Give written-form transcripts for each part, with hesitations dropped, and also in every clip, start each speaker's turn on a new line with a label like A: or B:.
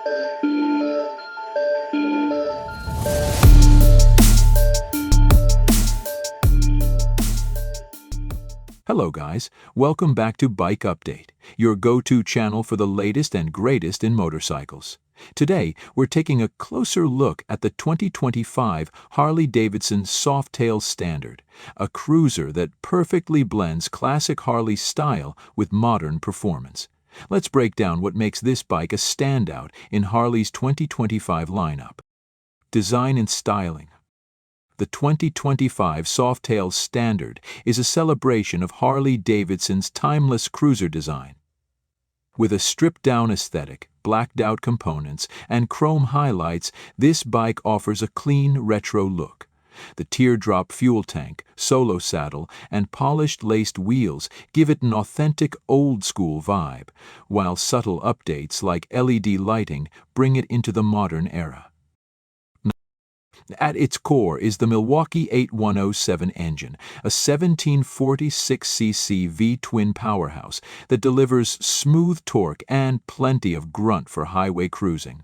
A: Hello guys, welcome back to Bike Update, your go-to channel for the latest and greatest in motorcycles. Today, we're taking a closer look at the 2025 Harley-Davidson Softail Standard, a cruiser that perfectly blends classic Harley style with modern performance. Let's break down what makes this bike a standout in Harley's 2025 lineup. Design and styling. The 2025 Softail Standard is a celebration of Harley-Davidson's timeless cruiser design. With a stripped-down aesthetic, blacked-out components, and chrome highlights, this bike offers a clean, retro look. The teardrop fuel tank, solo saddle, and polished laced wheels give it an authentic old-school vibe, while subtle updates like LED lighting bring it into the modern era. At its core is the Milwaukee-Eight 107 engine, a 1746cc V-twin powerhouse that delivers smooth torque and plenty of grunt for highway cruising.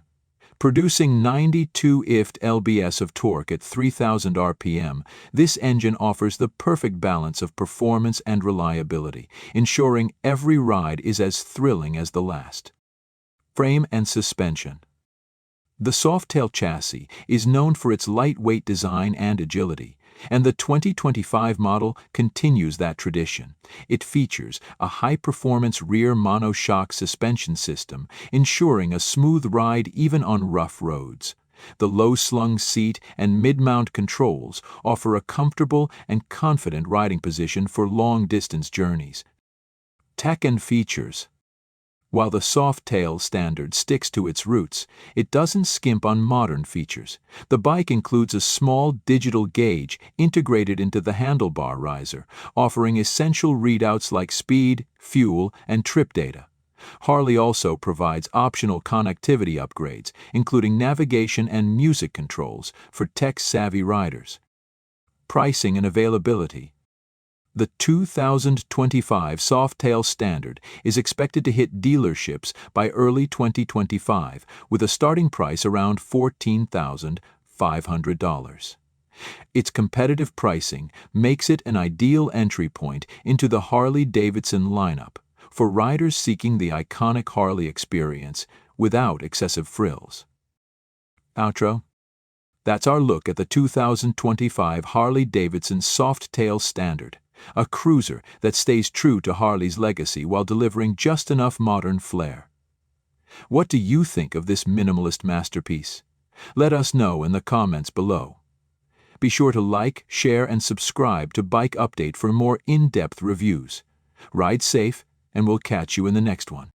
A: Producing 92 lbs of torque at 3,000 rpm, this engine offers the perfect balance of performance and reliability, ensuring every ride is as thrilling as the last. Frame and suspension. The Softail chassis is known for its lightweight design and agility, and the 2025 model continues that tradition. It features a high-performance rear monoshock suspension system, ensuring a smooth ride even on rough roads. The low-slung seat and mid-mount controls offer a comfortable and confident riding position for long-distance journeys. Tech and features. While the Softail Standard sticks to its roots, it doesn't skimp on modern features. The bike includes a small digital gauge integrated into the handlebar riser, offering essential readouts like speed, fuel, and trip data. Harley also provides optional connectivity upgrades, including navigation and music controls for tech-savvy riders. Pricing and availability. The 2025 Softail Standard is expected to hit dealerships by early 2025, with a starting price around $14,500. Its competitive pricing makes it an ideal entry point into the Harley-Davidson lineup for riders seeking the iconic Harley experience without excessive frills. Outro. That's our look at the 2025 Harley-Davidson Softail Standard, a cruiser that stays true to Harley's legacy while delivering just enough modern flair. What do you think of this minimalist masterpiece? Let us know in the comments below. Be sure to like, share, and subscribe to Bike Update for more in-depth reviews. Ride safe, and we'll catch you in the next one.